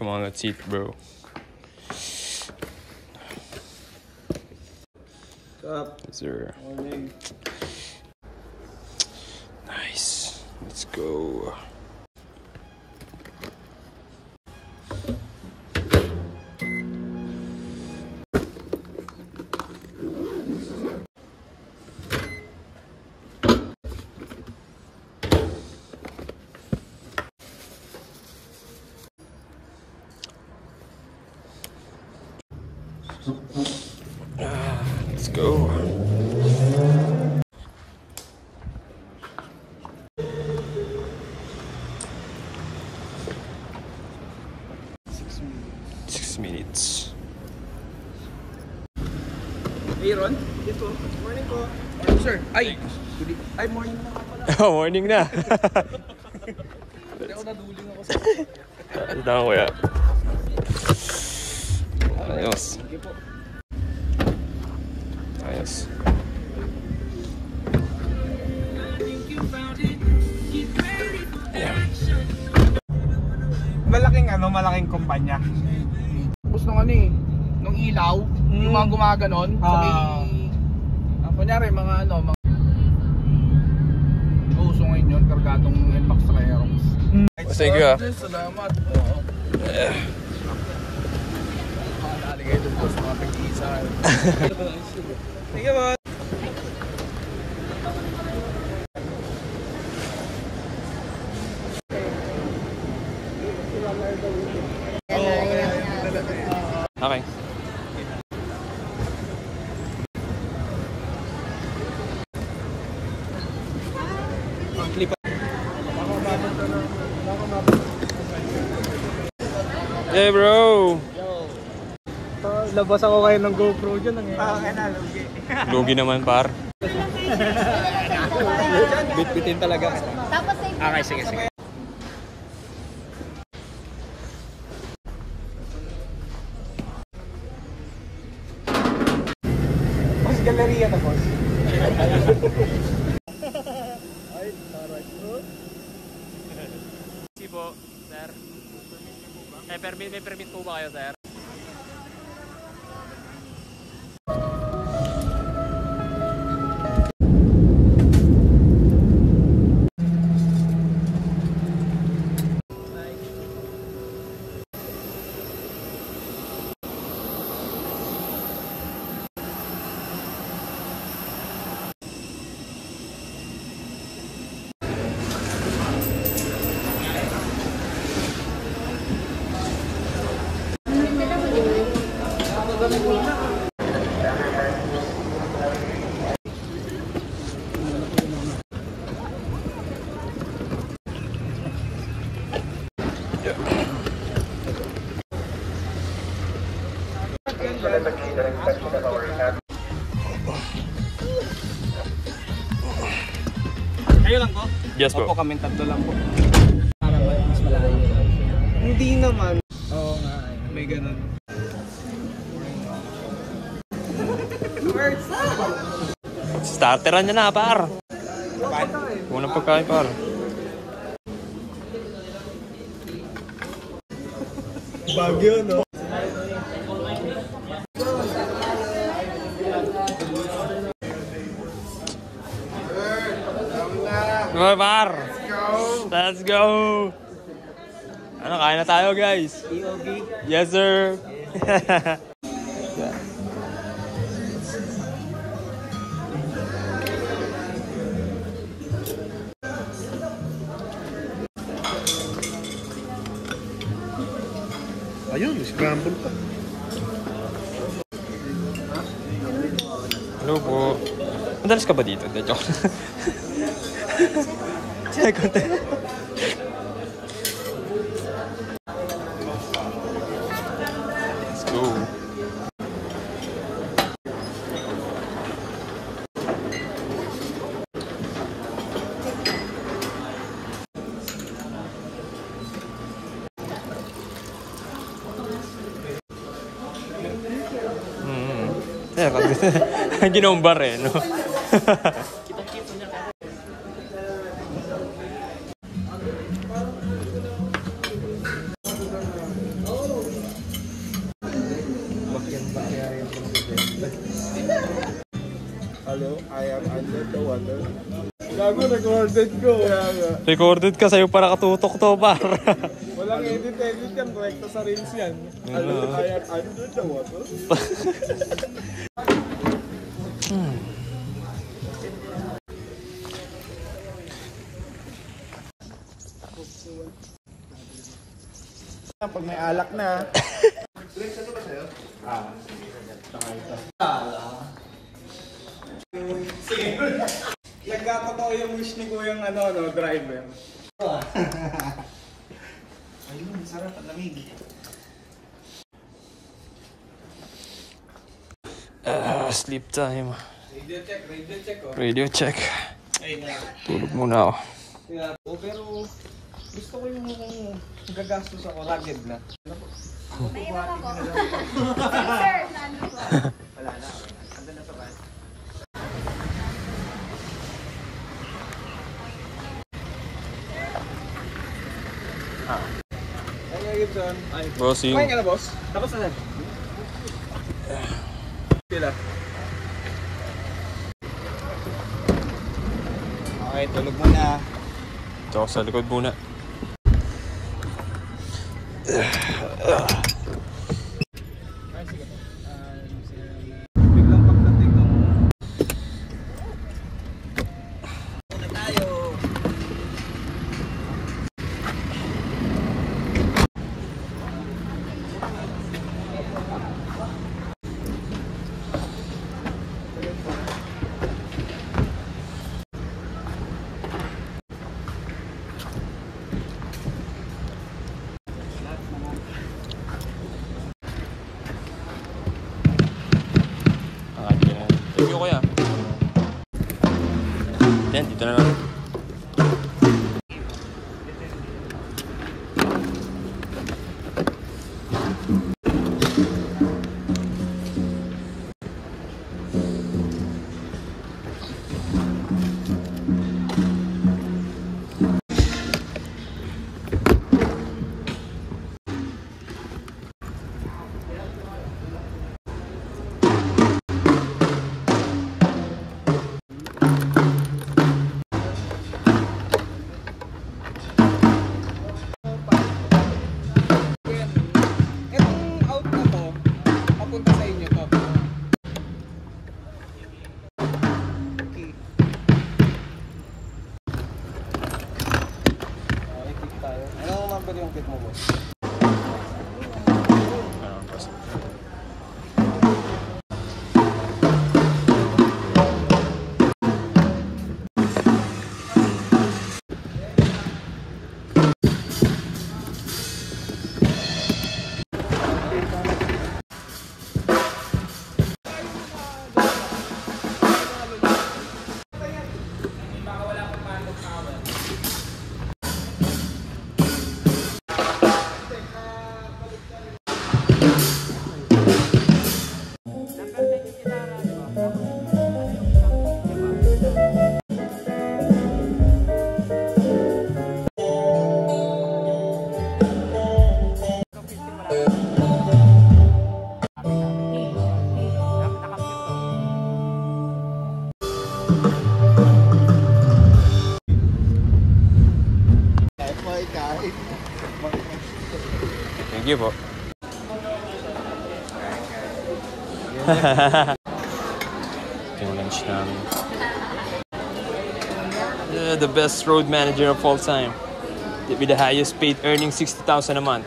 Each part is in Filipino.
Come on, let's eat, bro. What's up? Yes, sir. Morning. Nice. Let's go. Let's go. Six minutes. Hey Ron, dito. Morning po. Morning sir. Ay, morning na ka pala. Oh, morning na. Hindi ako naduling ako sa... Ito ako kuya. Ayos. Sige po. Ayos. Malaking kumpanya. Tapos nung nung ilaw, yung mga gumaganon, so kunyari mga uso ngayon yun, kargadong NMAX sa Aerox. Thank you. Salamat. Nakadali kayo doon po sa mga pag-iisa. Thank you, boss. Okay. Hey bro! Labas ako kayo ng GoPro dyan. Lugi naman par. Bit-bitin talaga. Okay, sige. Boss, galleria na boss. Si po, sir. May permit po ba kayo, sir? Kayo lang po? Yes po. Opo, kami tatlo lang po. Para mas malayo. Hindi naman. Oo nga. May ganun. Starteran niya na, par. Unang pagkain, par. Bagyo, no? Go, par. Let's go. Ano, kain na tayo, guys. EOB. Yes, sir. Ayun, scramble pa. Hello po. Madalas ka ba dito? Hindi, joke. Siya, konti. Let's go. Ginombar eh, no? Gago, recorded ko. Recorded ka, sa'yo para katutok to, par. Walang edit yan, direkto sa reels yan. Ano the water? Pag may alak na. Nagkatotoo yung wish ni Kuyang driver. Ayun, sarap at lamig. Sleep time. Radio check oh. Radio check. Ayun na. Tulog muna ako. Pero gusto ko yung gagastos ako, rugged na. May iba pa po. Sir, nano po? Wala na. Ando na sa bahay. Ay, Gibson. Ay. Bossing. Kumain ka na, boss? Tapos na yan. Pila. Okay, tulog muna. Ito sa likod muna. Ay, sige. Biglang pagdating ng... Muna tayo. Thank you, kuya. Yan, dito na lang. Yung kit mo, boss. Thank you po. Yung lunch namin. The best road manager of all time. With the highest paid, earning 60,000 a month.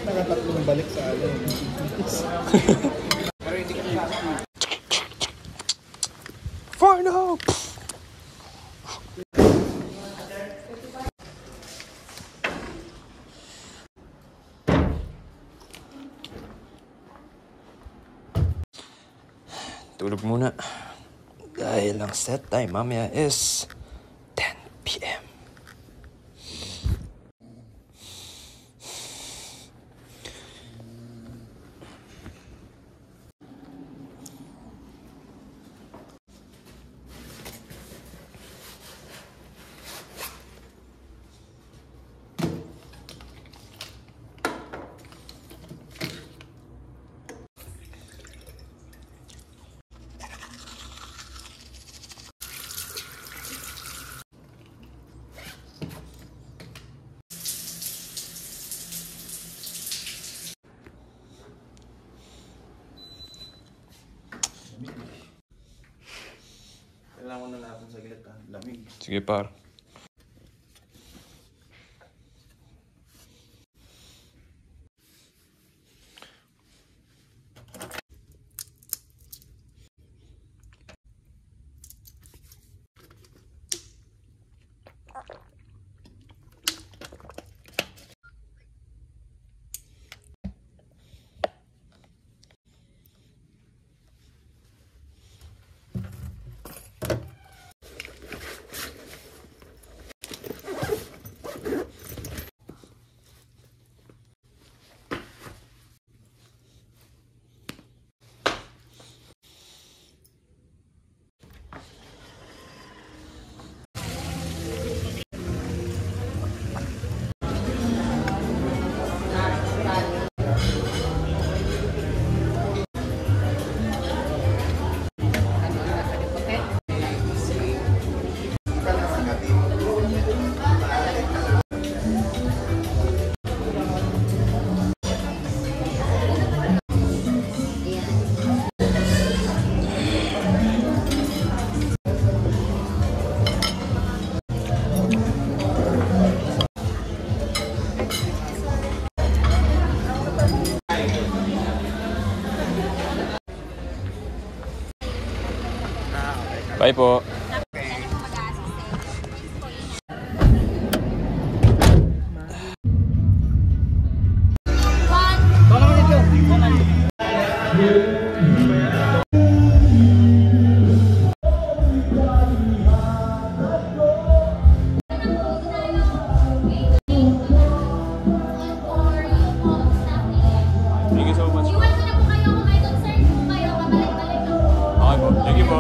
Nakatatlong balik sa ano. Far now! Tulog muna. Dahil ang set time mamaya is 10 p.m. Kailangan ko na natin sa gilid. Lamig. Sige, par. Bye po. Thank you so much. Iwan ko na po kayo kung may concern po kayo. Pabalik-balik lang po. Okay po. Thank you po.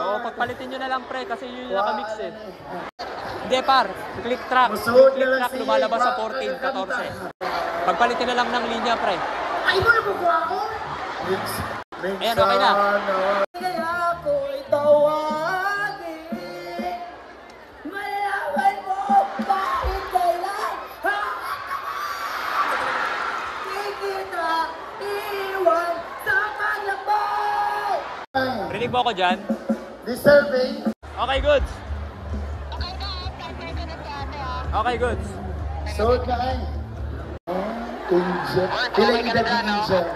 Oo, pagpalitin nyo na lang pre kasi yun yung nakamix eh. Hindi par, click track. Masuot Click na lang track si lumalabas sa Rock. 14, 14. Pagpalitin na lang ng linya pre. Ay, mo na kukuha ko? Ayan, okay na. Kaya ako'y tawagin. Malaman mo bakit kailan hindi kita iwan sa panlabay. Rinig mo ako dyan? Deserving. Okay, goods. Okay, goods. Suot na kayo. Angel. Ilang edad ni Angel?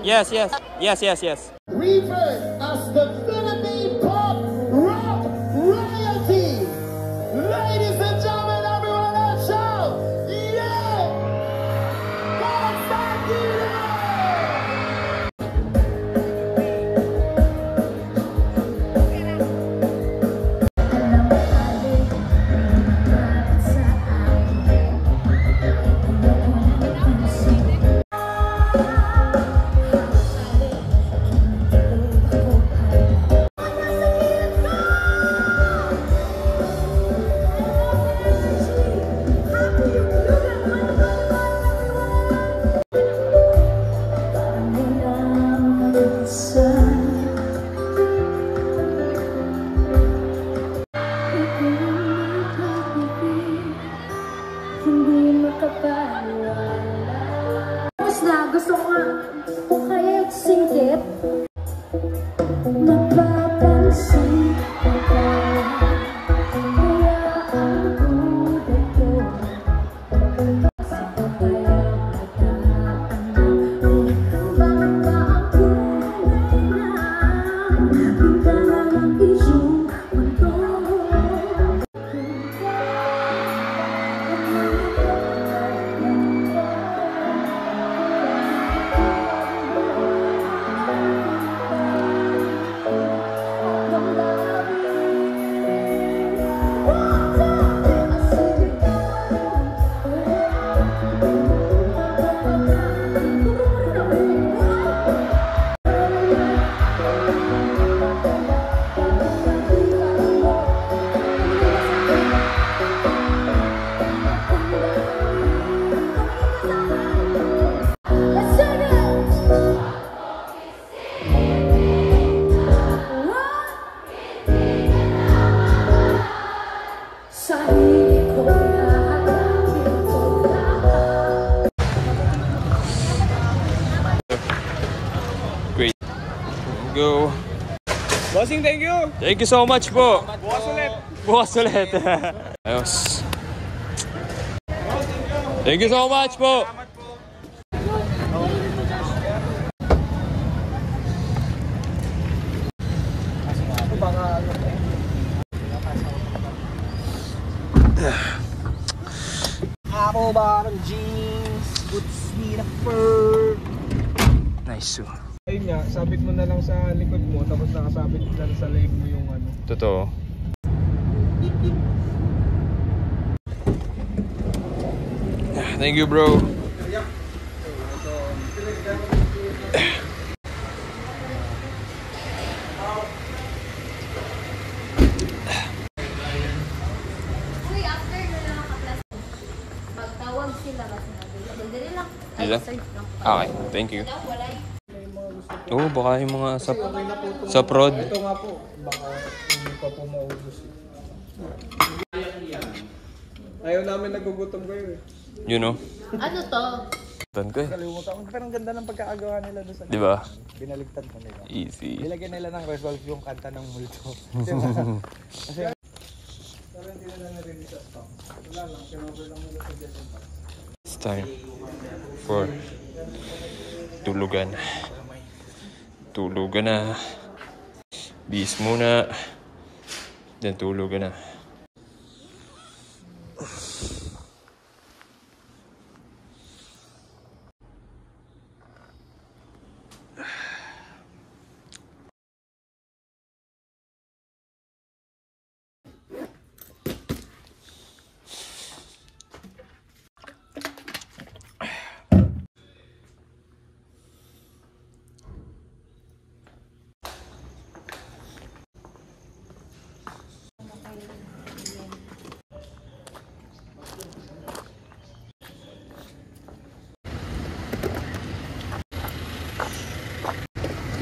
Yes, yes. Yes, yes, yes. Revered as the Philippine pop rock royalty. Ladies and gentlemen, everyone out shout, yeah! Constantino! Gusto ko kung kaya singkit mapapansin ko kaya ang ulit ko sa kaya kataan bakit ba ako ngayon pinta lang ang iyong mundo. Go. Bossing, thank you! Thank you so much po. Bukas ulit! Bukas ulit. Ayos. Thank you so much po. Apple bottom jeans, boots need a fur. Nice. Ayun nga, sabit mo na lang sa likod mo, tapos nakasabit mo na lang sa leg mo yung ano. Totoo. Thank you, bro. Uy, after na lang nakaplas. Pagtawag sila kasi available. Dali lang. Ay, Sila? search lang. Okay, thank you. Daw, wala Oo, baka yung mga sa prod. Ito nga po, baka hindi pa po maubos. Ayaw namin nagugutom kayo eh. You know? Ano to? Tan ko eh. Kalimutan ko, pero ang ganda ng pagkakagawa nila doon sa Di ba? Binaligtad mo nila. Easy. Nilagyan nila ng resolve yung kanta ng multo. Diba? Kasi pero hindi nila na-release sa stock. Wala lang, kinover lang nila sa Jason Park. It's time for tulugan. Tulugan na. Bis muna. Then tulugan na.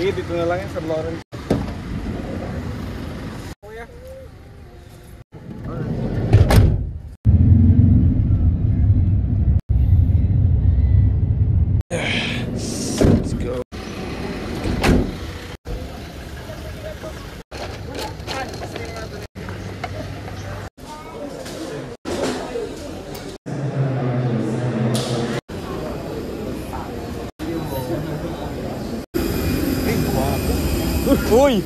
Sige, dito na lang yan sa Lawrence. Kuya. Let's go. Uy!